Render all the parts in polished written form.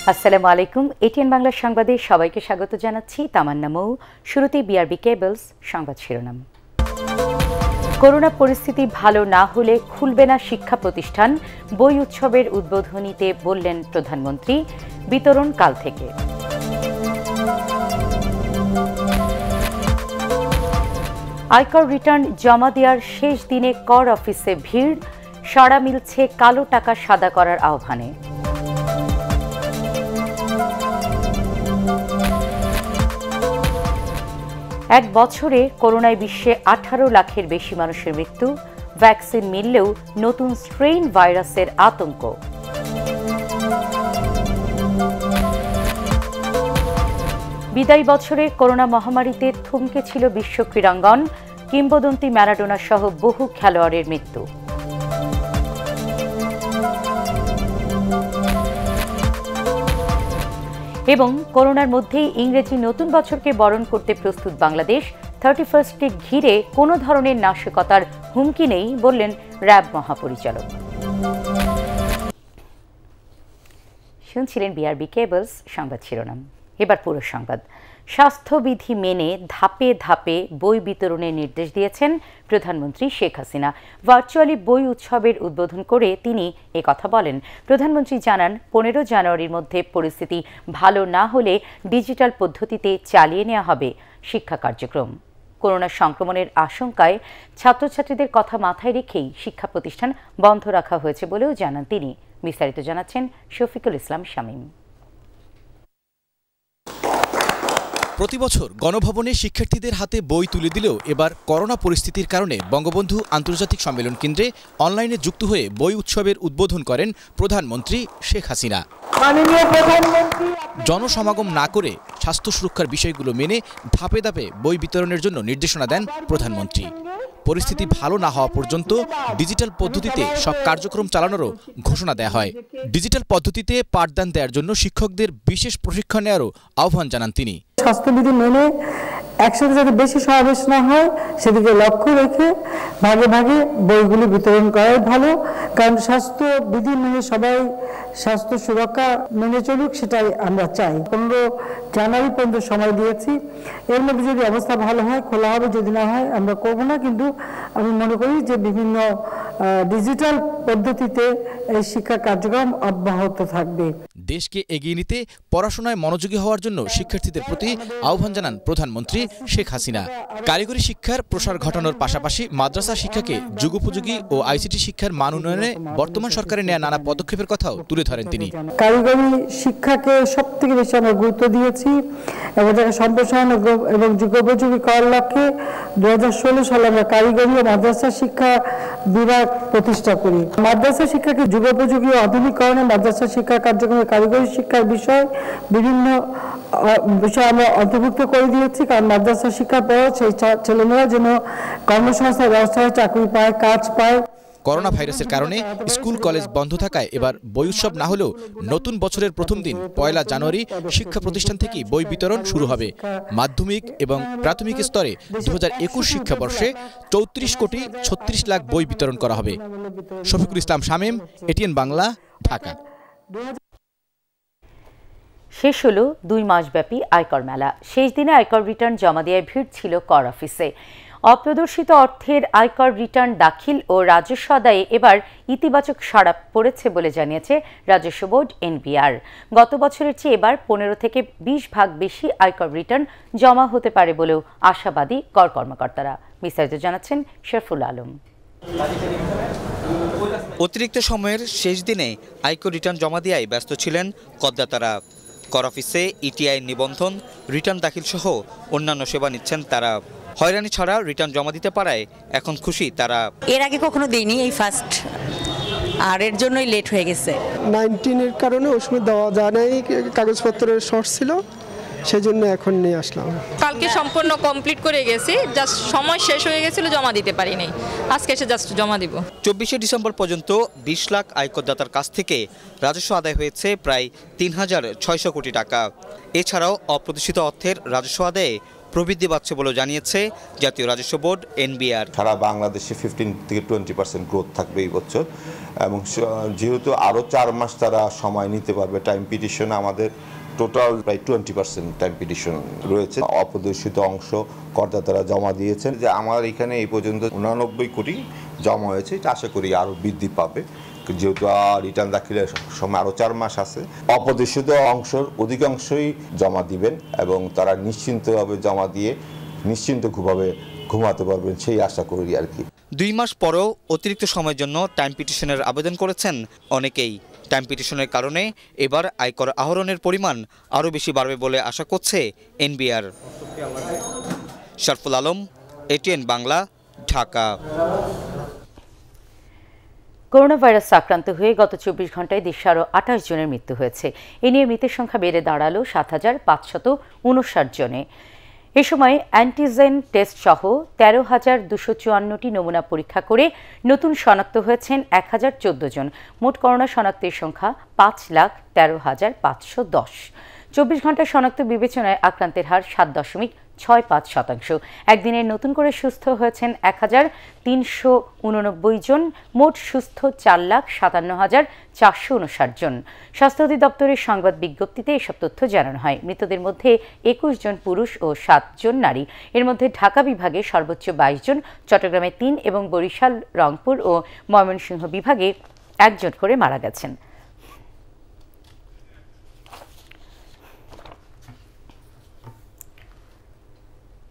আসসালামু আলাইকুম। এটিএন বাংলা সংবাদে সবাইকে স্বাগত জানাচ্ছি। তামান্না মৌ। শুরুতেই বিআরবি কেবলস সংবাদ শিরোনাম। করোনা পরিস্থিতি ভালো না হলে খুলবে না শিক্ষা প্রতিষ্ঠান, বই উৎসবের উদ্বোধনীতে বললেন প্রধানমন্ত্রী। বিতরণ কাল থেকে। আয়কর রিটার্ন জমা দেওয়ার শেষ দিনে কর অফিসে ভিড়, সাড়া মিলছে কালো টাকা সাদা করার আহ্বানে। এক বছরে করোনায় বিশ্বে 18 লাখের বেশি মানুষের মৃত্যু, ভ্যাকসিন মিললেও নতুন স্ট্রেইন ভাইরাসের আতঙ্ক। বিদায়ী বছরে করোনা মহামারীতে থমকে ছিল বিশ্ব ক্রীড়াঙ্গন, কিংবদন্তি ম্যারাডোনা সহ বহু খেলোয়াড়ের মৃত্যু। এবং করোনার মধ্যেই ইংরেজি নতুন বছরকে বরণ করতে প্রস্তুত বাংলাদেশ। 31কে ঘিরে কোনো ধরনের নাশকতার হুমকি নেই বললেন র্যাব মহাপরিচালক। শুনছিলেন বিআরবি কেবলস সংবাদ শিরোনাম। এবার পুরো সংবাদ। স্বাস্থ্যবিধি মেনে ধাপে ধাপে বই বিতরণের নির্দেশ দিয়েছেন প্রধানমন্ত্রী শেখ হাসিনা। ভার্চুয়ালি বই উৎসবের উদ্বোধন করে তিনি কথা বলেন। প্রধানমন্ত্রী জানান, 15 জানুয়ারির মধ্যে পরিস্থিতি ভালো না হলে ডিজিটাল পদ্ধতিতে চালিয়ে নেওয়া হবে শিক্ষা কার্যক্রম। করোনা সংক্রমণের আশঙ্কায় ছাত্রছাত্রীদের কথা মাথায় রেখেই শিক্ষা প্রতিষ্ঠান বন্ধ রাখা হয়েছে বলেও জানান তিনি। বিস্তারিত জানাচ্ছেন শফিকুল ইসলাম শামীম। প্রতিবছর গণভবনে শিক্ষার্থীদের হাতে বই তুলে দিলেও এবার করোনা পরিস্থিতির কারণে বঙ্গবন্ধু আন্তর্জাতিক সম্মেলন কেন্দ্রে অনলাইনে যুক্ত হয়ে বই উৎসবের উদ্বোধন করেন প্রধানমন্ত্রী শেখ হাসিনা। জনসমাগম না করে স্বাস্থ্য সুরক্ষার বিষয়গুলো মেনে ধাপে ধাপে বই বিতরণের জন্য নির্দেশনা দেন প্রধানমন্ত্রী। পরিস্থিতি ভালো না হওয়া পর্যন্ত ডিজিটাল পদ্ধতিতে সব কার্যক্রম চালানোরও ঘোষণা দেওয়া হয়। ডিজিটাল পদ্ধতিতে পাঠদান দেওয়ার জন্য শিক্ষকদের বিশেষ প্রশিক্ষণ নেওয়ারও আহ্বান জানান তিনি। স্বাস্থ্যবিধি মেনে একসাথে যাতে বেশি সমাবেশ না হয় সেদিকে লক্ষ্য রেখে ভাগে ভাগে বইগুলি বিতরণ করাই ভালো, কারণ স্বাস্থ্যবিধি মেনে সবাই স্বাস্থ্য সুরক্ষা মেনে চলুক, সেটাই আমরা চাই। 15 জানুয়ারি পর্যন্ত সময় দিয়েছি, এর মধ্যে যদি অবস্থা ভালো হয় খোলা হবে, যদি না হয় আমরা করব না। কিন্তু আমি মনে করি যে বিভিন্ন ডিজিটাল পদ্ধতিতে এই শিক্ষা কার্যক্রম অব্যাহত থাকবে। দেশকে এগিয়ে নিতে পড়াশোনায় মনোযোগী হওয়ার জন্য শিক্ষার্থীদের প্রতি আহ্বান জানান প্রধানমন্ত্রী শেখ হাসিনা। কারিগরি শিক্ষার প্রসার ঘটানোর পাশাপাশি মাদ্রাসা শিক্ষাকে যুগোপযোগী ও আইসিটি শিক্ষার মান উন্নয়নে বর্তমান সরকারের নেওয়া নানা পদক্ষেপের কথাও তুলে ধরেন তিনি। কারিগরি শিক্ষাকে সবথেকে বেশি আমরা গুরুত্ব দিয়েছি এবং তাকে সম্প্রসারণ এবং যুগোপযোগী করার লক্ষ্যে 2016 সালে আমরা কারিগরি ও মাদ্রাসা শিক্ষা বিভাগ প্রতিষ্ঠা করি। মাদ্রাসা শিক্ষাকে যুগোপযোগী ও আধুনিকরণে মাদ্রাসা শিক্ষা কার্যক্রমে কারিগরি শিক্ষার বিষয় বিভিন্ন বিষয় আমরা অন্তর্ভুক্ত করে দিয়েছি, কারণ মাদ্রাসা শিক্ষার পর সেই ছেলেমেয়েরা যেন কর্মসংস্থার ব্যবস্থায় চাকরি পায়, কাজ পায়। করোনা ভাইরাসের কারণে স্কুল কলেজ বন্ধ থাকায় এবার বই উৎসব না হলেও নতুন বছরের প্রথম দিন 1 জানুয়ারি শিক্ষা প্রতিষ্ঠান থেকে বই বিতরণ শুরু হবে। মাধ্যমিক এবং প্রাথমিক স্তরে 2021 শিক্ষাবর্ষে 34 কোটি 36 লাখ বই বিতরণ করা হবে। শফিকুল ইসলাম শামীম, এটিএন বাংলা, ঢাকা। শেষ হলো 2 মাসব্যাপী আয়কর মেলা। শেষ দিনে আয়কর রিটার্ন জমা দেওয়ার ভিড় ছিল কর অফিসে। অপ্রদর্শিত অর্থের আয়কর রিটার্ন দাখিল ও রাজস্ব আদায়ে এবার ইতিবাচক সাড়া পড়েছে বলে জানিয়েছে রাজস্ব বোর্ড এনবিআর। গত বছরের চেয়ে এবার 15 থেকে 20 ভাগ বেশি আয়কর রিটার্ন জমা হতে পারে বলেও আশাবাদী কর কর্মকর্তারা। বিস্তারিত জানাচ্ছেন শেরফুল আলম। অতিরিক্ত সময়ের শেষ দিনে আয়কর রিটার্ন জমা দেওয়ায় ব্যস্ত ছিলেন করদাতারা। কর অফিসে ইটিআই নিবন্ধন, রিটার্ন দাখিল সহ অন্যান্য সেবা নিচ্ছেন তারা। হয়রানি ছাড়া রিটার্ন জমা দিতে পারায় এখন খুশি তারা। এর আগে কখনো দেইনি, এই ফার্স্ট, আর এর জন্যই লেট হয়ে গেছে। 19-এর কারণে ওই সময় দেওয়া যায় নাই, কাগজপত্রের শর্ট ছিল, সেজন্য এখন নিয়ে আসলাম। কালকে সম্পূর্ণ কমপ্লিট করে গেছি, জাস্ট সময় শেষ হয়ে গেছিল, জমা দিতে পারিনি। আজকে এসে জাস্ট জমা দিব। 24শে ডিসেম্বর পর্যন্ত 20 লাখ আয়করদাতার কাছ থেকে রাজস্ব আদায় হয়েছে প্রায় 3600 কোটি টাকা। এছাড়াও অপ্রদর্শিত অর্থের রাজস্ব আদায়ে প্রবৃদ্ধি পাচ্ছে বলে জানিয়েছে জাতীয় রাজস্ব বোর্ড এনবিআর। সারা বাংলাদেশে 15 থেকে 20% গ্রোথ থাকবে এই বছর, এবং যেহেতু আরও 4 মাস তারা সময় নিতে পারবে টাইম পিটিশন, আমাদের টোটাল প্রায় 20% টাইম পিটিশন রয়েছে। অপ্রদর্শিত অংশ করদাতারা জমা দিয়েছেন, যে আমার এখানে এই পর্যন্ত 89 কোটি জমা হয়েছে, এটা আশা করি আরও বৃদ্ধি পাবে, যেহেতু রিটার্ন দাখিলের সময় আরও 4 মাস আছে। অপ্রদর্শিত অংশের অধিকাংশই জমা দিবেন এবং তারা নিশ্চিন্তভাবে জমা দিয়ে নিশ্চিন্তভাবে ঘুমাতে পারবেন, সেই আশা করি আর কি। 2 মাস পরেও অতিরিক্ত সময়ের জন্য টাইম পিটিশনের আবেদন করেছেন অনেকেই। টাইম পিটিশনের কারণে এবার আয়কর আহরণের পরিমাণ আরও বেশি বাড়বে বলে আশা করছে NBR. Sharful Alam, ATN Bangla, Dhaka. Corona virus আক্রান্ত হয়ে গত 24 ঘন্টায় দেশে আরও 28 জনের মৃত্যু হয়েছে। এ নিয়ে মৃতের সংখ্যা বেড়ে দাঁড়ালো 7,559 জনে। এ সময় অ্যান্টিজেন টেস্ট সহ 13,254টি নমুনা পরীক্ষা করে নতুন শনাক্ত হয়েছেন 1,014 জন। মোট করোনা শনাক্তের সংখ্যা 5,13,510। 24 ঘন্টা শনাক্ত বিবেচনায় আক্রান্তের হার 7.65%। একদিনে নতুন করে সুস্থ হয়েছেন 1,389 জন। মোট সুস্থ 4,57,459 জন। স্বাস্থ্য অধিদপ্তরের সংবাদ বিজ্ঞপ্তিতে এসব তথ্য জানানো হয়। মৃতদের মধ্যে 21 জন পুরুষ ও 7 জন নারী। এর মধ্যে ঢাকা বিভাগে সর্বোচ্চ 22 জন, চট্টগ্রামে 3 এবং বরিশাল, রংপুর ও ময়মনসিংহ বিভাগে 1 জন করে মারা গেছেন।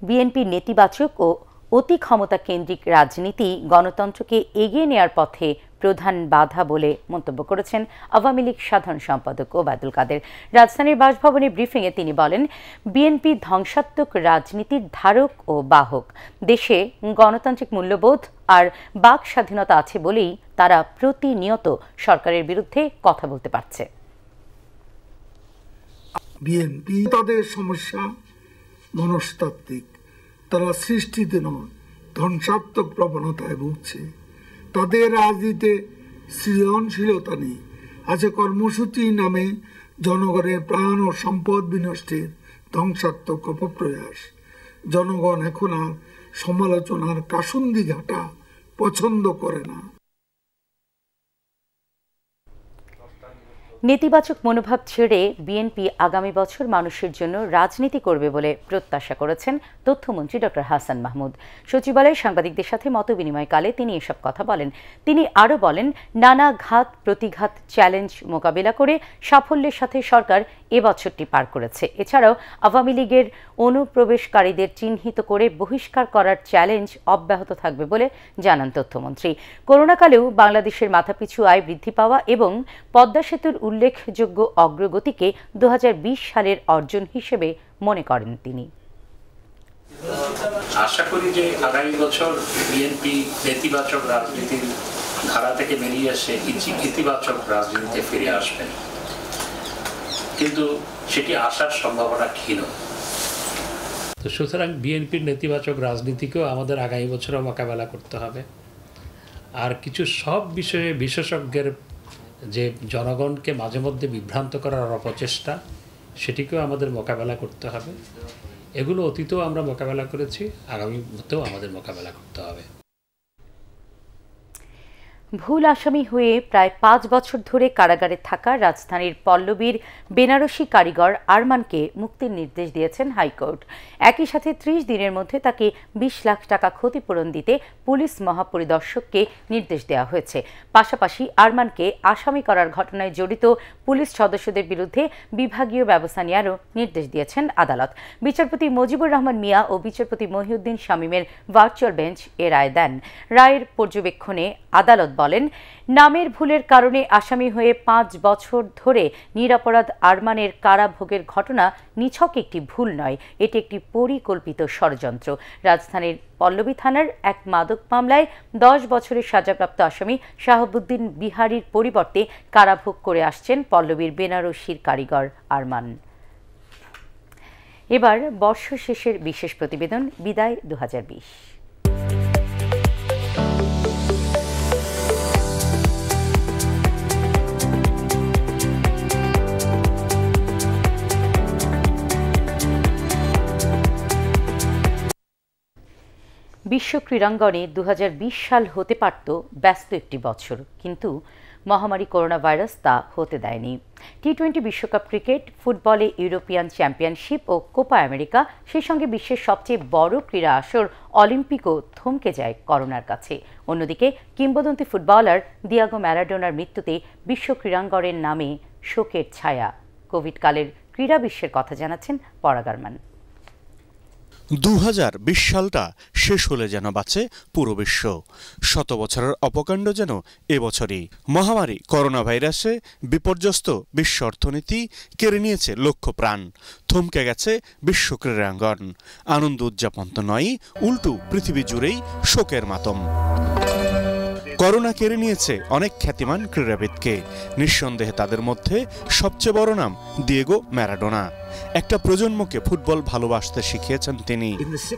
বিএনপির নেতিবাচক ও অতি ক্ষমতা কেন্দ্রিক রাজনীতি গণতন্ত্রকে এগিয়ে নেওয়ার পথে প্রধান বাধা বলে মন্তব্য করেছেন আওয়ামী লীগ সাধারণ সম্পাদক ওবায়দুল কাদের। রাজধানীর বাসভবনে ব্রিফিংয়ে তিনি বলেন, বিএনপি ধ্বংসাত্মক রাজনীতির ধারক ও বাহক। দেশে গণতান্ত্রিক মূল্যবোধ আর বাক স্বাধীনতা আছে বলেই তারা প্রতিনিয়ত সরকারের বিরুদ্ধে কথা বলতে পারছে। বিএনপি তাদের সমস্যা মনস্তাত্ত্বিক, তারা সৃষ্টিতে নয় ধ্বংসাত্মক প্রবণতায় ভুগছে। তাদের রাজনীতিতে সৃজনশীলতা নেই, আছে কর্মসূচি নামে জনগণের প্রাণ ও সম্পদ বিনষ্টের ধ্বংসাত্মক অপপ্রয়াস। জনগণ এখন আর সমালোচনার কাসুন্দি ঘাটা পছন্দ করে না। নেতিবাচক মনোভাব ছেড়ে বিএনপি আগামী বছর মানুষের জন্য রাজনীতি করবে বলে প্রত্যাশা করেছেন তথ্যমন্ত্রী ডক্টর হাসান মাহমুদ। সচিবালয়ে সাংবাদিকদের সাথে মতবিনিময়কালে তিনি এসব কথা বলেন। তিনি আরও বলেন, নানা ঘাত প্রতিঘাত চ্যালেঞ্জ মোকাবিলা করে সাফল্যের সাথে সরকার এবছরটি পার করেছে। এছাড়াও আওয়ামী লীগের অনুপ্রবেশকারীদের চিহ্নিত করে বহিষ্কার করার চ্যালেঞ্জ অব্যাহত থাকবে বলে জানান তথ্যমন্ত্রী। করোনাকালেও বাংলাদেশের মাথাপিছু আয় বৃদ্ধি পাওয়া এবং পদ্মা সেতুর উল্লেখযোগ্য অগ্রগতিকে 2020 সালের অর্জন হিসেবে মনে করেন তিনি। আশা করি যে আগামী বছর বিএনপি নেতিবাচক রাজনীতির ধারা থেকে বেরিয়ে এসে ইতিবাচক রাজনীতিতে ফিরে আসবেন, কিন্তু সেটি আসার সম্ভাবনা ক্ষীণ। তো সুতরাং বিএনপির নেতিবাচক রাজনীতিকেও আমাদের আগামী বছরও মোকাবেলা করতে হবে। আর কিছু সব বিষয়ে বিশেষজ্ঞের যে জনগণকে মাঝে মধ্যে বিভ্রান্ত করার অপচেষ্টা, সেটিকেও আমাদের মোকাবেলা করতে হবে। এগুলো অতীতেও আমরা মোকাবেলা করেছি, আগামীতেও আমাদের মোকাবেলা করতে হবে। ভুল আসামি হয়ে প্রায় 5 বছর ধরে কারাগারে থাকা রাজধানীর পল্লবীর বেনারসি কারিগর আরমানকে মুক্তির নির্দেশ দিয়েছেন হাইকোর্ট। একই সাথে 30 দিনের মধ্যে তাকে 20 লাখ টাকা ক্ষতিপূরণ দিতে পুলিশ মহাপরিদর্শককে নির্দেশ দেওয়া হয়েছে। পাশাপাশি আরমানকে আসামি করার ঘটনায় জড়িত পুলিশ সদস্যদের বিরুদ্ধে বিভাগীয় ব্যবস্থা নেওয়ারও নির্দেশ দিয়েছেন আদালত। বিচারপতি মজিবুর রহমান মিয়া ও বিচারপতি মহিউদ্দিন শামীমের ভার্চুয়াল বেঞ্চ এ রায় দেন। রায়ের পর্যবেক্ষণে আদালত বলেন, নামের ভুলের কারণে আসামি হয়ে 5 বছর ধরে নিরপরাধ আরমানের কারাভোগের ঘটনা নিছক একটি ভুল নয়, এটি একটি পরিকল্পিত ষড়যন্ত্র। রাজধানীর পল্লবী থানার এক মাদক মামলায় 10 বছরের সাজাপ্রাপ্ত আসামি শাহাবুদ্দিন বিহারীর পরিবর্তে কারাভোগ করে আসছেন পল্লবীর বেনারসির কারিগর আরমান। এবার বর্ষ শেষের বিশেষ প্রতিবেদন বিদায় 2020। বিশ্ব ক্রীড়াঙ্গনে 2020 সাল হতে পারত ব্যস্ত একটি বছর, কিন্তু মহামারী করোনা ভাইরাস তা হতে দেয়নি। টি-20 বিশ্বকাপ ক্রিকেট, ফুটবলে ইউরোপিয়ান চ্যাম্পিয়নশিপ ও কোপা আমেরিকা, সেই সঙ্গে বিশ্বের সবচেয়ে বড় ক্রীড়া আসর অলিম্পিকও থমকে যায় করোনার কাছে। অন্যদিকে কিংবদন্তি ফুটবলার দিয়েগো ম্যারাডোনার মৃত্যুতে বিশ্ব ক্রীড়াঙ্গনের নামে শোকের ছায়া। কোভিডকালের ক্রীড়া বিশ্বের কথা জানাচ্ছেন পরাগারমান। 2020 সালটা শেষ হলে যেন বাঁচে পুরো বিশ্ব। 100 বছরের অপকাণ্ড যেন এবছরই। মহামারী করোনা ভাইরাসে বিপর্যস্ত বিশ্ব অর্থনীতি কেড়ে নিয়েছে লক্ষ প্রাণ। থমকে গেছে বিশ্ব ক্রীড়াঙ্গন। আনন্দ উদযাপন তো নয়, উল্টো পৃথিবী জুড়েই শোকের মাতম। করোনা কেড়ে নিয়েছে অনেক খ্যাতিমান ক্রীড়াবিদকে। নিঃসন্দেহে তাদের মধ্যে সবচেয়ে বড় নাম দিয়েগো ম্যারাডোনা। একটা প্রজন্মকে ফুটবল ভালোবাসতে শিখিয়েছেন তিনি।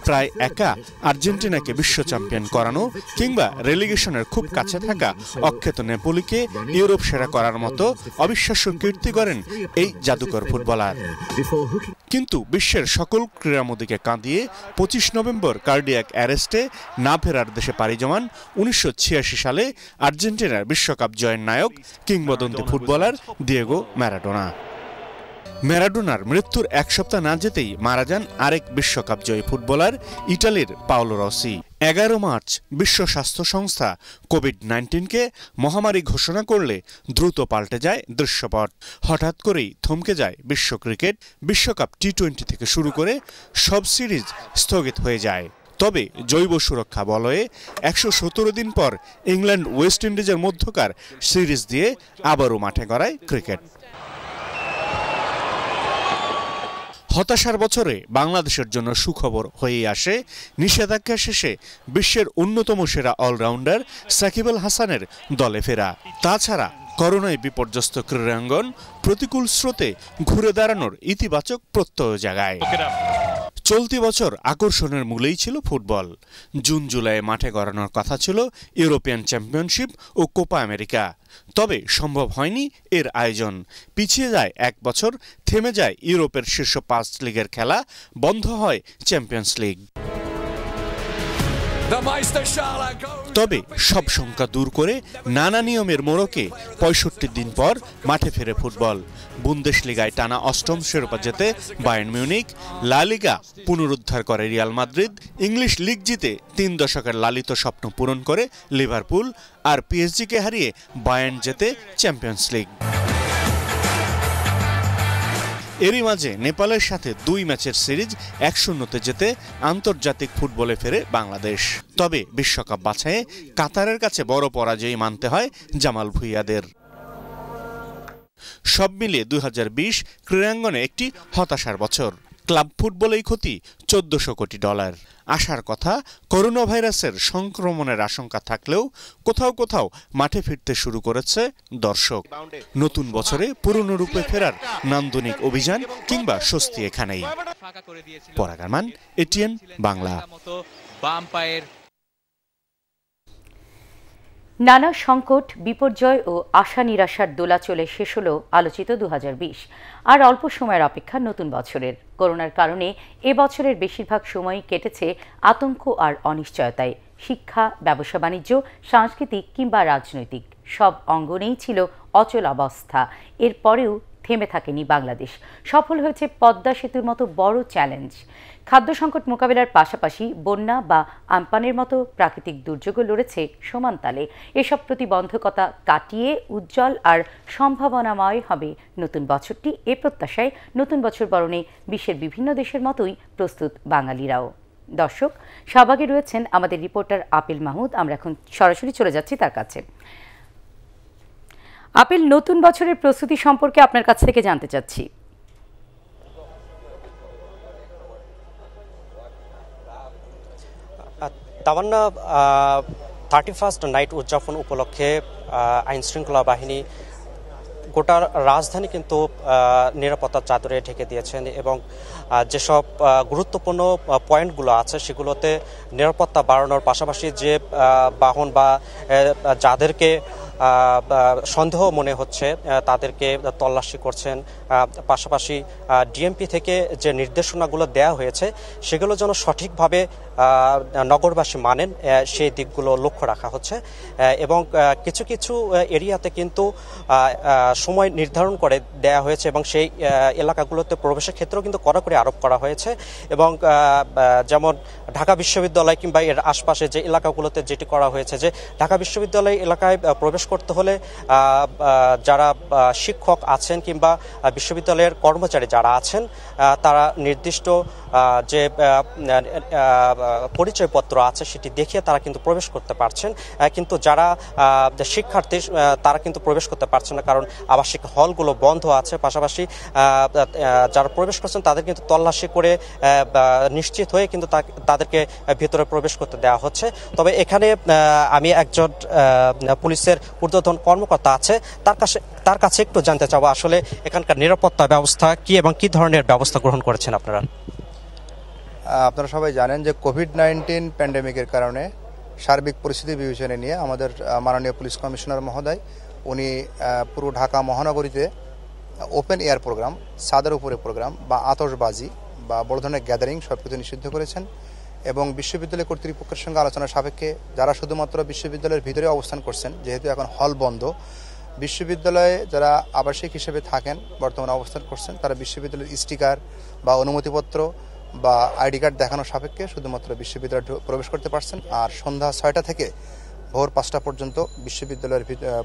প্রায় একা আর্জেন্টিনাকে বিশ্ব চ্যাম্পিয়ন করানো কিংবা রেলিগেশনের খুব কাছে থাকা অখ্যাত নেপোলিকে ইউরোপ সেরা করার মতো অবিশ্বাস্য কীর্তি করেন এই জাদুকর ফুটবলার। কিন্তু বিশ্বের সকল ক্রীড়ামোদীকে কাঁদিয়ে 25 নভেম্বর কার্ডিয়াক অ্যারেস্টে না ফেরার দেশে পাড়ি জমান 1986 সালে আর্জেন্টিনার বিশ্বকাপ জয়ের নায়ক কিংবদন্তি ফুটবলার দিয়েগো ম্যারাডোনা। ম্যারাডোনার মৃত্যুর এক সপ্তাহ না যেতেই মারা যান আরেক বিশ্বকাপ জয়ী ফুটবলার ইটালির পাওলো রসি। 11 মার্চ বিশ্ব স্বাস্থ্য সংস্থা কোভিড-19কে মহামারী ঘোষণা করলে দ্রুত পাল্টে যায় দৃশ্যপট। হঠাৎ করেই থমকে যায় বিশ্ব ক্রিকেট। বিশ্বকাপ টি-20 থেকে শুরু করে সব সিরিজ স্থগিত হয়ে যায়। তবে জৈব সুরক্ষা বলয়ে 117 দিন পর ইংল্যান্ড ওয়েস্ট ইন্ডিজের মধ্যকার সিরিজ দিয়ে আবারও মাঠে গড়ায় ক্রিকেট। হতাশার বছরে বাংলাদেশের জন্য সুখবর হয়ে আসে নিষেধাজ্ঞা শেষে বিশ্বের অন্যতম সেরা অলরাউন্ডার সাকিব আল হাসানের দলে ফেরা। তাছাড়া করোনায় বিপর্যস্ত ক্রীড়াঙ্গন প্রতিকূল স্রোতে ঘুরে দাঁড়ানোর ইতিবাচক প্রত্যয় জাগায়। চলতি বছর আকর্ষণের মূলেই ছিল ফুটবল। জুন জুলাই মাঠে গড়ানোর কথা ছিল ইউরোপিয়ান চ্যাম্পিয়নশিপ ও কোপা আমেরিকা। তবে সম্ভব হয়নি এর আয়োজন। পিছিয়ে যায় 1 বছর, থেমে যায় ইউরোপের শীর্ষ 5 লিগের খেলা, বন্ধ হয় চ্যাম্পিয়ন্স লিগ। তবে সব শঙ্কা দূর করে নানা নিয়মের মোড়কে 65 দিন পর মাঠে ফেরে ফুটবল। বুন্দেশলিগায় টানা 8ম শিরোপা জেতে বায়ার্ন মিউনিক, লা লিগা পুনরুদ্ধার করে রিয়াল মাদ্রিদ, ইংলিশ লিগ জিতে 3 দশকের লালিত স্বপ্ন পূরণ করে লিভারপুল, আর পিএসজিকে হারিয়ে বায়ার্ন জেতে চ্যাম্পিয়ন্স লিগ। এরই মাঝে নেপালের সাথে 2 ম্যাচের সিরিজ 1-0 জেতে আন্তর্জাতিক ফুটবলে ফেরে বাংলাদেশ। তবে বিশ্বকাপ বাছাইয়ে কাতারের কাছে বড় পরাজয় মানতে হয় জামাল ভুঁইয়াদের। সব মিলিয়ে 2020 ক্রীড়াঙ্গনে একটি হতাশার বছর। ক্লাব ফুটবলেই ক্ষতি $1400 কোটি। আশার কথা, করোনা ভাইরাসের সংক্রমণের আশঙ্কা থাকলেও কোথাও কোথাও মাঠে ফিরতে শুরু করেছে দর্শক। নতুন বছরে পুরনো রূপে ফেরার নান্দনিক অভিযান কিংবা স্বস্তি এখানেই। পরাগারমান, এটিএন বাংলা। নানা সংকট, বিপর্যয় ও আশা নিরাশার দোলাচলে শেষ হল আলোচিত 2020। আর অল্প সময়ের অপেক্ষা নতুন বছরের। করোনার কারণে এবছরের বেশিরভাগ সময়ই কেটেছে আতঙ্ক আর অনিশ্চয়তায়। শিক্ষা, ব্যবসা বাণিজ্য, সাংস্কৃতিক কিংবা রাজনৈতিক সব অঙ্গনেই ছিল অচল অবস্থা। এরপরেও থেমে থাকেনি বাংলাদেশ। সফল হয়েছে পদ্মা সেতুর মতো বড় চ্যালেঞ্জ। খাদ্য সংকট মোকাবিলার পাশাপাশি বন্যা বা আমপানের মতো প্রাকৃতিক দুর্যোগও লড়েছে সমান তালে। এসব প্রতিবন্ধকতা কাটিয়ে উজ্জ্বল আর সম্ভাবনাময় হবে নতুন বছরটি, এ প্রত্যাশায় নতুন বছর বরণে বিশ্বের বিভিন্ন দেশের মতোই প্রস্তুত বাঙালিরাও। দর্শক, শাহবাগে রয়েছেন আমাদের রিপোর্টার আপিল মাহমুদ। আমরা এখন সরাসরি চলে যাচ্ছি তার কাছে। আপিল, নতুন বছরের প্রস্তুতি সম্পর্কে আপনার কাছ থেকে জানতে চাচ্ছি। তামান্না, 31st নাইট উদযাপন উপলক্ষে আইন শৃঙ্খলা বাহিনী গোটা রাজধানী কিন্তু নিরাপত্তার চাদরে ঢেকে দিয়েছেন এবং যেসব গুরুত্বপূর্ণ পয়েন্টগুলো আছে সেগুলোতে নিরাপত্তা বাড়ানোর পাশাপাশি যে বাহন বা যাদেরকে সন্দেহ মনে হচ্ছে তাদেরকে তল্লাশি করছেন। পাশাপাশি ডিএমপি থেকে যে নির্দেশনাগুলো দেয়া হয়েছে সেগুলো যেন সঠিকভাবে নগরবাসী মানেন সেই দিকগুলো লক্ষ্য রাখা হচ্ছে এবং কিছু কিছু এরিয়াতে কিন্তু সময় নির্ধারণ করে দেয়া হয়েছে এবং সেই এলাকাগুলোতে প্রবেশের ক্ষেত্রেও কিন্তু কড়াকড়ি আরোপ করা হয়েছে এবং যেমন ঢাকা বিশ্ববিদ্যালয় কিংবা এর আশপাশে যে এলাকাগুলোতে যেটি করা হয়েছে যে ঢাকা বিশ্ববিদ্যালয় এলাকায় প্রবেশ করতে হলে যারা শিক্ষক আছেন কিংবা বিশ্ববিদ্যালয়ের কর্মচারী যারা আছেন তারা নির্দিষ্ট যে পরিচয়পত্র আছে সেটি দেখিয়ে তারা কিন্তু প্রবেশ করতে পারছেন, কিন্তু যারা শিক্ষার্থী তারা কিন্তু প্রবেশ করতে পারছেন না, কারণ আবাসিক হলগুলো বন্ধ আছে। পাশাপাশি যারা প্রবেশ করছেন তাদের কিন্তু তল্লাশি করে নিশ্চিত হয়ে কিন্তু তাদেরকে ভিতরে প্রবেশ করতে দেওয়া হচ্ছে। তবে এখানে আমি একজন পুলিশের ঊর্ধ্বতন কর্মকর্তা আছে তার কাছে একটু জানতে চাবো আসলে এখানকার নিরাপত্তা ব্যবস্থা কি এবং কি ধরনের ব্যবস্থা গ্রহণ করেছেন আপনারা। আপনারা সবাই জানেন যে কোভিড-19 প্যান্ডেমিকের কারণে সার্বিক পরিস্থিতি বিবেচনায় নিয়ে আমাদের মাননীয় পুলিশ কমিশনার মহোদয় উনি পুরো ঢাকা মহানগরীতে ওপেন এয়ার প্রোগ্রাম, ছাদের উপরে প্রোগ্রাম বা আতশবাজি বা বড় ধরনের গ্যাদারিং সবকিছু নিষিদ্ধ করেছেন এবং বিশ্ববিদ্যালয় কর্তৃপক্ষের সঙ্গে আলোচনা সাপেক্ষে যারা শুধুমাত্র বিশ্ববিদ্যালয়ের ভিতরে অবস্থান করছেন, যেহেতু এখন হল বন্ধ, বিশ্ববিদ্যালয়ে যারা আবাসিক হিসেবে থাকেন বর্তমানে অবস্থান করছেন তারা বিশ্ববিদ্যালয়ের স্টিকার বা অনুমতিপত্র বা আইডি কার্ড দেখানো সাপেক্ষে শুধুমাত্র বিশ্ববিদ্যালয়ে প্রবেশ করতে পারছেন। আর সন্ধ্যা 6টা থেকে ভোর 5টা পর্যন্ত বিশ্ববিদ্যালয়ের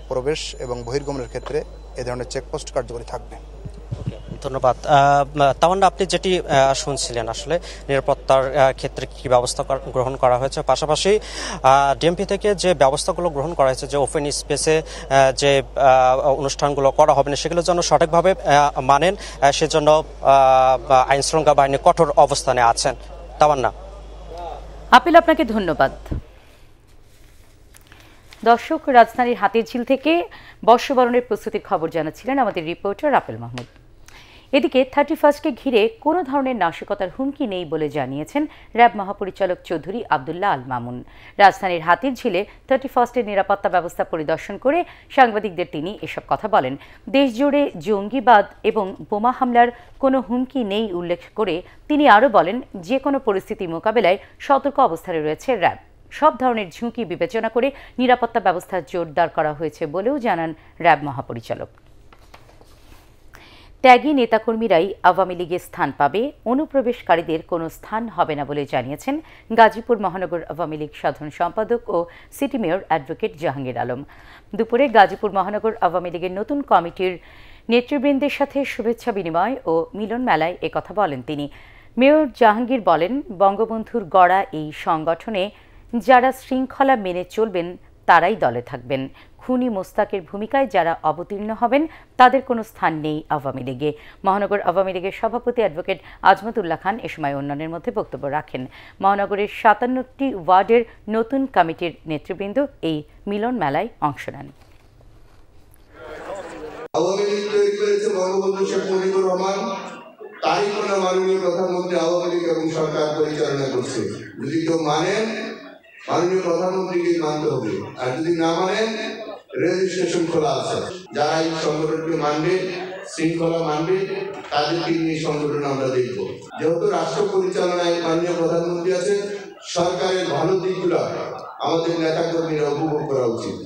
প্রবেশ এবং বহির্গমনের ক্ষেত্রে এ ধরনের চেকপোস্ট কার্যকরী থাকবে। ধন্যবাদ। তামান্না, আপনি যেটি শুনছিলেন আসলে নিরাপত্তার ক্ষেত্রে কি ব্যবস্থা গ্রহণ করা হয়েছে, পাশাপাশি ডিএমপি থেকে যে ব্যবস্থাগুলো গ্রহণ করা হয়েছে যে ওপেন স্পেসে যে অনুষ্ঠানগুলো করা হবে না সেগুলো যেন সঠিকভাবে মানেন সেজন্য আইন শৃঙ্খলা বাহিনী কঠোর অবস্থানে আছেন। তামান্না। আপিল, আপনাকে ধন্যবাদ। দর্শক, রাজধানীর হাতিরঝিল থেকে বর্ষবরণের প্রস্তুতির খবর জানাচ্ছিলেন আমাদের রিপোর্টার আপেল মাহমুদ। এদিকে 31কে ঘিরে কোনো ধরনের নাশকতার হুমকি নেই বলে জানিয়েছেন র্যাব মহাপরিচালক চৌধুরী আবদুল্লাহ আল মামুন। রাজধানীর হাতিরঝিলে 31-এর নিরাপত্তা ব্যবস্থা পরিদর্শন করে সাংবাদিকদের তিনি এসব কথা বলেন। দেশজুড়ে জঙ্গিবাদ এবং বোমা হামলার কোনো হুমকি নেই উল্লেখ করে তিনি আরও বলেন, যে কোনো পরিস্থিতি মোকাবেলায় সতর্ক অবস্থানে রয়েছে র্যাব। সব ধরনের ঝুঁকি বিবেচনা করে নিরাপত্তা ব্যবস্থা জোরদার করা হয়েছে বলেও জানান র্যাব মহাপরিচালক। ত্যাগী নেতাকর্মীরাই আওয়ামী লীগে স্থান পাবে, অনুপ্রবেশকারীদের কোনো স্থান হবে না বলে জানিয়েছেন গাজীপুর মহানগর আওয়ামী লীগ সাধারণ সম্পাদক ও city mayor advocate Jahangir Alam. দুপুরে গাজীপুর মহানগর আওয়ামী লীগের নতুন কমিটির নেতৃবৃন্দের সাথে শুভেচ্ছা বিনিময় ও মিলন মেলায় একথা বলেন তিনি। মেয়র জাহাঙ্গীর বলেন, বঙ্গবন্ধুর গড়া এই সংগঠনে যারা শৃঙ্খলা মেনে চলবেন তারাই দলে থাকবেন। খুনি মোস্তাকের ভূমিকায় যারা অবতীর্ণ হবেন তাদের কোনো স্থান নেই আওয়ামী লীগে। মহানগর আওয়ামী লীগের সভাপতি অ্যাডভোকেট আজমতুল্লাহ খান এ সময় অন্যান্যের মধ্যে বক্তব্য রাখেন। মহানগরের 57টি ওয়ার্ডের নতুন কমিটির নেতৃবৃন্দ এই মিলন মেলায় অংশ নেন। আওয়ামী লীগ তৈরি করেছে বঙ্গবন্ধু শেখ মুজিবুর রহমান, তাই কোনো মাননীয় প্রধানমন্ত্রী আওয়ামী লীগ এবং সরকার পরিচালনা করছে। যদি কেউ মানেন মাননীয় প্রধানমন্ত্রীকে মানতে হবে, আর যদি না মানেন রেজিস্ট্রেশন খোলা আছে। যারা এই সংগঠনকে মানবে, শৃঙ্খলা মানবে, তাদেরকে নিয়ে সংগঠন আমরা দেখব। যেহেতু রাষ্ট্র পরিচালনায় মাননীয় প্রধানমন্ত্রী আছে, সরকারের ভালো দিকগুলো আমাদের নেতাকর্মীরা উপভোগ করা উচিত।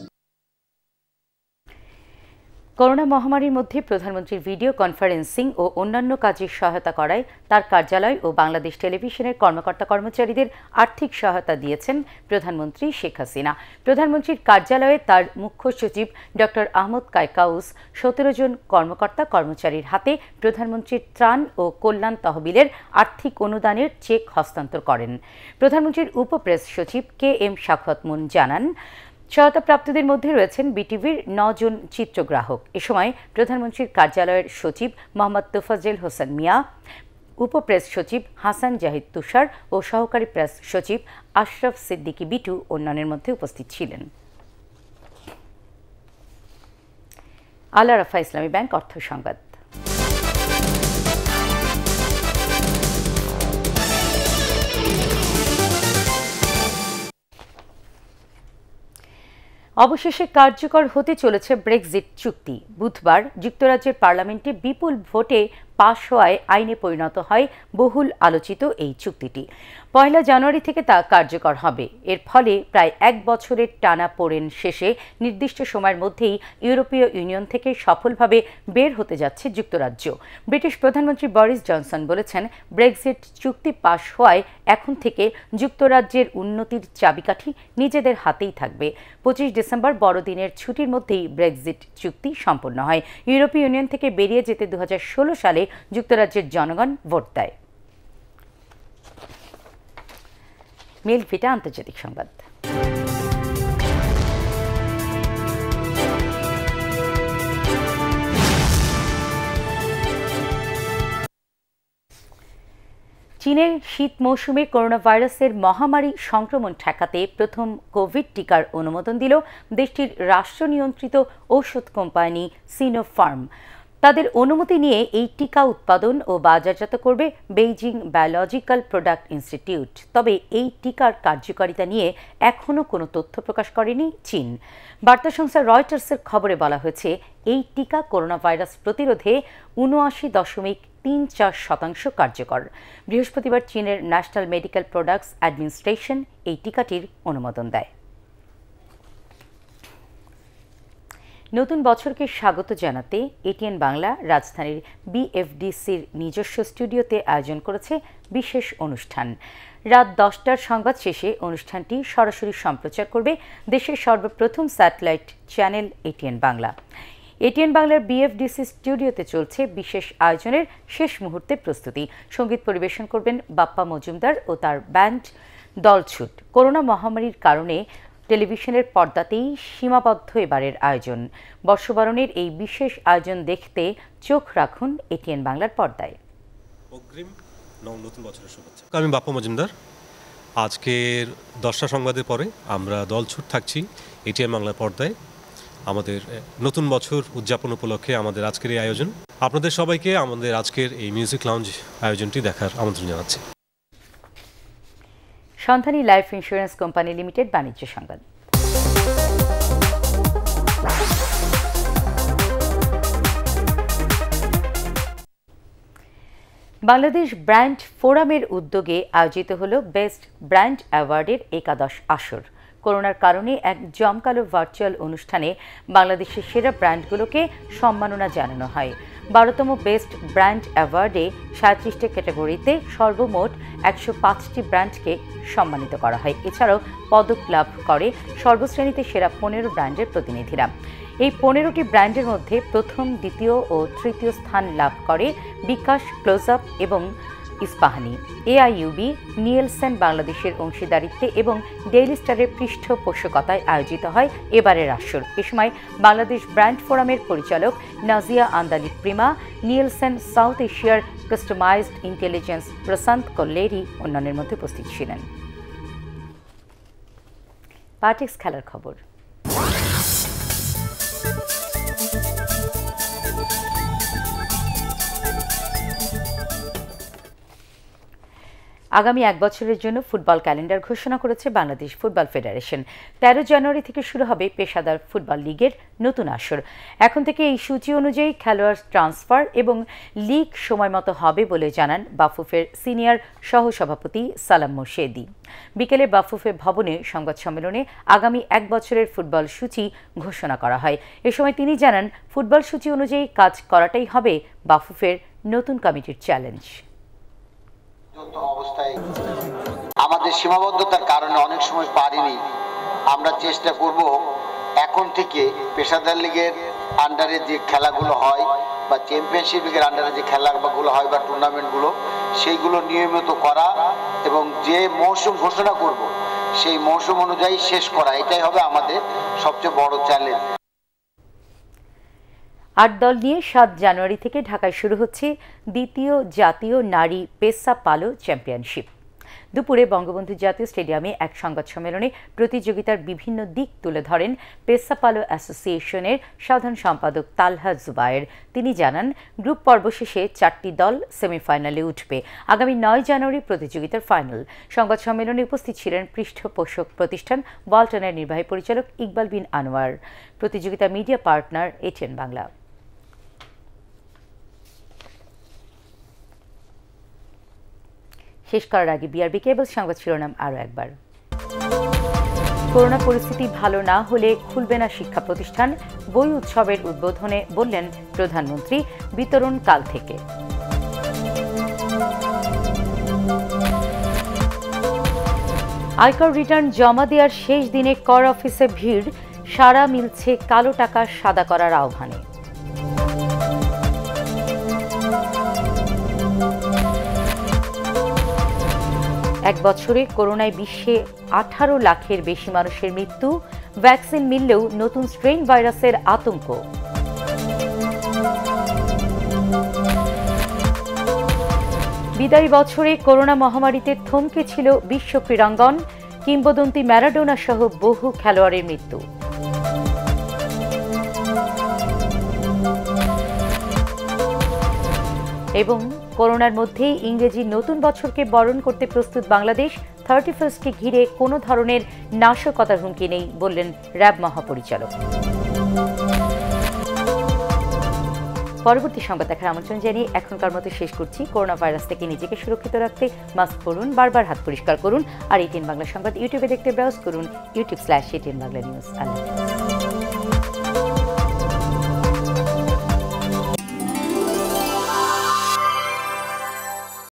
করোনা মহামারীর মধ্যে প্রধানমন্ত্রীর ভিডিও কনফারেন্সিং ও অন্যান্য কাজে সহায়তা করায় তার কার্যালয় ও বাংলাদেশ টেলিভিশনের কর্মকর্তা কর্মচারীদের আর্থিক সহায়তা দিয়েছেন প্রধানমন্ত্রী শেখ হাসিনা। প্রধানমন্ত্রীর কার্যালয়ে তার মুখ্য সচিব ডক্টর আহমদ কায়কাউস 17 জন কর্মকর্তা কর্মচারীর হাতে প্রধানমন্ত্রীর ত্রাণ ও কল্যাণ তহবিলের আর্থিক অনুদানের চেক হস্তান্তর করেন। প্রধানমন্ত্রীর উপপ্রেস সচিব KM শাখাওয়াত মুন জানান, সহায়তাপ্রাপ্তদের মধ্যে রয়েছেন বিটিভির 9 জন চিত্রগ্রাহক। এ সময় প্রধানমন্ত্রীর কার্যালয়ের সচিব মোহাম্মদ তোফাজ্জল হোসেন মিয়া, উপপ্রেস সচিব হাসান জাহিদ তুষার ও সহকারী প্রেস সচিব আশরাফ সিদ্দিকী বিটু অন্যান্যের মধ্যে উপস্থিত ছিলেন। আল আরাফা ইসলামী ব্যাংক অর্থ সংবাদ। অবশেষে কার্যকর হতে চলেছে ব্রেক্সিট চুক্তি। বুধবার যুক্তরাজ্যের পার্লামেন্টে বিপুল ভোটে পাশ হওয়ায় আইনে পরিণত হয় বহুল আলোচিত এই চুক্তিটি। 1 জানুয়ারি থেকে তা কার্যকর হবে। এর ফলে প্রায় 1 বছরের টানাপোড়েন শেষে নির্দিষ্ট সময়ের মধ্যেই ইউরোপীয় ইউনিয়ন থেকে সফলভাবে বের হতে যাচ্ছে যুক্তরাজ্য। ব্রিটিশ প্রধানমন্ত্রী বরিস জনসন বলেছেন, ব্রেক্সিট চুক্তি পাশ হওয়ায় এখন থেকে যুক্তরাজ্যের উন্নতির চাবিকাঠি নিজেদের হাতেই থাকবে। 25 ডিসেম্বর বড়দিনের ছুটির মধ্যেই ব্রেক্সিট চুক্তি সম্পন্ন হয়। ইউরোপীয় ইউনিয়ন থেকে বেরিয়ে যেতে 2016 সালে যুক্তরাজ্যের জনগণ ভোট দেয়। মেল ভিটা আন্তর্জাতিক সংবাদ। চীনের শীত মৌসুমে করোনা ভাইরাসের মহামারী সংক্রমণ ঠেকাতে প্রথম কোভিড টিকার অনুমোদন দিল দেশটির রাষ্ট্র নিয়ন্ত্রিত ঔষধ কোম্পানি সিনোফার্ম। তাদের অনুমতি নিয়ে এই টিকা উৎপাদন ও বাজারজাত করবে বেইজিং বায়োলজিক্যাল প্রোডাক্ট ইনস্টিটিউট। তবে এই টিকার কার্যকারিতা নিয়ে এখনও কোনো তথ্য প্রকাশ করেনি চীন। বার্তা সংস্থা রয়টার্সের খবরে বলা হয়েছে, এই টিকা করোনা ভাইরাস প্রতিরোধে 79.34% কার্যকর। বৃহস্পতিবার চীনের ন্যাশনাল মেডিকেল প্রোডাক্টস অ্যাডমিনিস্ট্রেশন এই টিকাটির অনুমোদন দেয়। নতুন বছরকে স্বাগত জানাতে এটিএন বাংলা রাজধানীর বিএফডিসির নিজস্ব স্টুডিওতে আয়োজন করেছে বিশেষ অনুষ্ঠান। রাত 10টার সংবাদ শেষে অনুষ্ঠানটি সরাসরি সম্প্রচার করবে দেশের সর্বপ্রথম satellite channel ATN Bangla. ATN বাংলার বিএফডিসি স্টুডিওতে চলছে বিশেষ আয়োজনের শেষ মুহূর্তের প্রস্তুতি। সঙ্গীত পরিবেশন করবেন বাপ্পা মজুমদার ও তার ব্যান্ড দলছুট। করোনা মহামারীর কারণে টেলিভিশনের পর্দাতেই সীমাবদ্ধ এবারের আয়োজন। বর্ষবরণের এই বিশেষ আয়োজন দেখতে চোখ রাখুন এটিএন বাংলার পর্দায়। অগ্রিম নতুন বছরের শুভেচ্ছা। আমি বাপ্পা মজুমদার। আজকের 10টা সংবাদের পরে আমরা দলছুট থাকছি এটিএন বাংলার পর্দায়। আমাদের নতুন বছর উদযাপন উপলক্ষে আমাদের আজকের এই আয়োজন। আপনাদের সবাইকে আমাদের আজকের এই মিউজিক লাউঞ্জ আয়োজনটি দেখার আমন্ত্রণ জানাচ্ছি। সন্ধানী লাইফ ইন্স্যুরেন্স কোম্পানি লিমিটেড বাণিজ্য সংবাদ। বাংলাদেশ ব্র্যান্ড ফোরামের উদ্যোগে আয়োজিত হল বেস্ট ব্র্যান্ড অ্যাওয়ার্ডের 11 আসর। করোনার কারণে এক জমকালো ভার্চুয়াল অনুষ্ঠানে বাংলাদেশের সেরা ব্র্যান্ডগুলোকে সম্মাননা জানানো হয়। 12তম বেস্ট ব্র্যান্ড অ্যাওয়ার্ডে 37টি ক্যাটাগরিতে সর্বমোট 105টি ব্র্যান্ডকে সম্মানিত করা হয়। এছাড়াও পদক লাভ করে সর্বশ্রেণীতে সেরা 15 ব্র্যান্ডের প্রতিনিধিরা। এই 15টি ব্র্যান্ডের মধ্যে প্রথম, দ্বিতীয় ও তৃতীয় স্থান লাভ করে বিকাশ, ক্লোজ আপ এবং ইস্পাহানি। এআইইউবি, নিয়েলসেন বাংলাদেশের অংশীদারিত্বে এবং ডেইলি স্টারের পৃষ্ঠপোষকতায় আয়োজিত হয় এবারের আসর। এ সময় বাংলাদেশ ব্র্যান্ড ফোরামের পরিচালক নাজিয়া আন্দালি প্রিমা, নিয়েলসেন সাউথ এশিয়ার কাস্টমাইজড ইন্টেলিজেন্স প্রশান্ত কল্লেরি অন্যান্যের মধ্যে উপস্থিত ছিলেন। পার্টিক্স খেলার খবর। আগামী 1 বছরের জন্য ফুটবল ক্যালেন্ডার ঘোষণা করেছে বাংলাদেশ ফুটবল ফেডারেশন। 13 জানুয়ারি থেকে শুরু হবে পেশাদার ফুটবল লিগের নতুন আসর। এখন থেকে এই সূচি অনুযায়ী খেলোয়াড় ট্রান্সফার এবং লিগ সময়মতো হবে বলে জানান বাফুফের সিনিয়র সহসভাপতি সালাম মোর্শেদি। বিকেলে বাফুফে ভবনে সংবাদ সম্মেলনে আগামী 1 বছরের ফুটবল সূচি ঘোষণা করা হয়। এ সময় তিনি জানান, ফুটবল সূচি অনুযায়ী কাজ করাটাই হবে বাফুফের নতুন কমিটির চ্যালেঞ্জ। অবস্থায় আমাদের সীমাবদ্ধতার কারণে অনেক সময় পারিনি। আমরা চেষ্টা করব এখন থেকে পেশাদার লিগের আন্ডারে যে খেলাগুলো হয় বা চ্যাম্পিয়নশিপ লিগের আন্ডারে যে খেলাগুলো হয় বা টুর্নামেন্টগুলো, সেইগুলো নিয়মিত করা এবং যে মৌসুম ঘোষণা করব সেই মৌসুম অনুযায়ী শেষ করা, এটাই হবে আমাদের সবচেয়ে বড় চ্যালেঞ্জ। 8 দল নিয়ে 7 জানুয়ারি থেকে ঢাকায় শুরু হচ্ছে দ্বিতীয় জাতীয় নারী পেসা পালো চ্যাম্পিয়নশিপ। দুপুরে বঙ্গবন্ধু জাতীয় স্টেডিয়ামে এক সংবাদ সম্মেলনে প্রতিযোগিতার বিভিন্ন দিক তুলে ধরেন পেসাপালো অ্যাসোসিয়েশনের সাধারণ সম্পাদক তালহা জুবায়ের। তিনি জানান, গ্রুপ পর্ব শেষে 4টি দল সেমিফাইনালে উঠবে। আগামী 9 জানুয়ারি প্রতিযোগিতার ফাইনাল। সংবাদ সম্মেলনে উপস্থিত ছিলেন পৃষ্ঠপোষক প্রতিষ্ঠান ওয়ালটনের নির্বাহী পরিচালক ইকবাল বিন আনোয়ার, প্রতিযোগিতা মিডিয়া পার্টনার এটিএন বাংলা। শেষ করার আগে বিআরবি কেবল সংবাদ শিরোনাম আরও একবার। করোনা পরিস্থিতি ভালো না হলে খুলবে না শিক্ষা প্রতিষ্ঠান, বই উৎসবের উদ্বোধনে বললেন প্রধানমন্ত্রী। বিতরণ কাল থেকে। আয়কর রিটার্ন জমা দেওয়ার শেষ দিনে কর অফিসে ভিড়, সাড়া মিলছে কালো টাকা সাদা করার আহ্বানে। এক বছরে করোনায় বিশ্বে 18 লাখের বেশি মানুষের মৃত্যু, ভ্যাকসিন মিললেও নতুন স্ট্রেন ভাইরাসের আতঙ্ক। বিদায়ী বছরে করোনা মহামারীতে থমকে ছিল বিশ্ব ক্রীড়াঙ্গন, কিংবদন্তি ম্যারাডোনা সহ বহু খেলোয়াড়ের মৃত্যু। এবং করোনার মধ্যেই ইংরেজি নতুন বছরকে বরণ করতে প্রস্তুত বাংলাদেশ। 31কে ঘিরে কোনো ধরনের নাশকতার হুমকি নেই বললেন র্যাব মহাপরিচালক। পরবর্তী সংবাদ দেখার আমন্ত্রণ জানিয়ে এখনকার মতো শেষ করছি। করোনা ভাইরাস থেকে নিজেকে সুরক্ষিত রাখতে মাস্ক পরুন, বারবার হাত পরিষ্কার করুন। আর এটিএন বাংলা সংবাদ ইউটিউবে দেখতে ব্রাউজ করুন youtube/ATN Bangla News। আল্লাহ।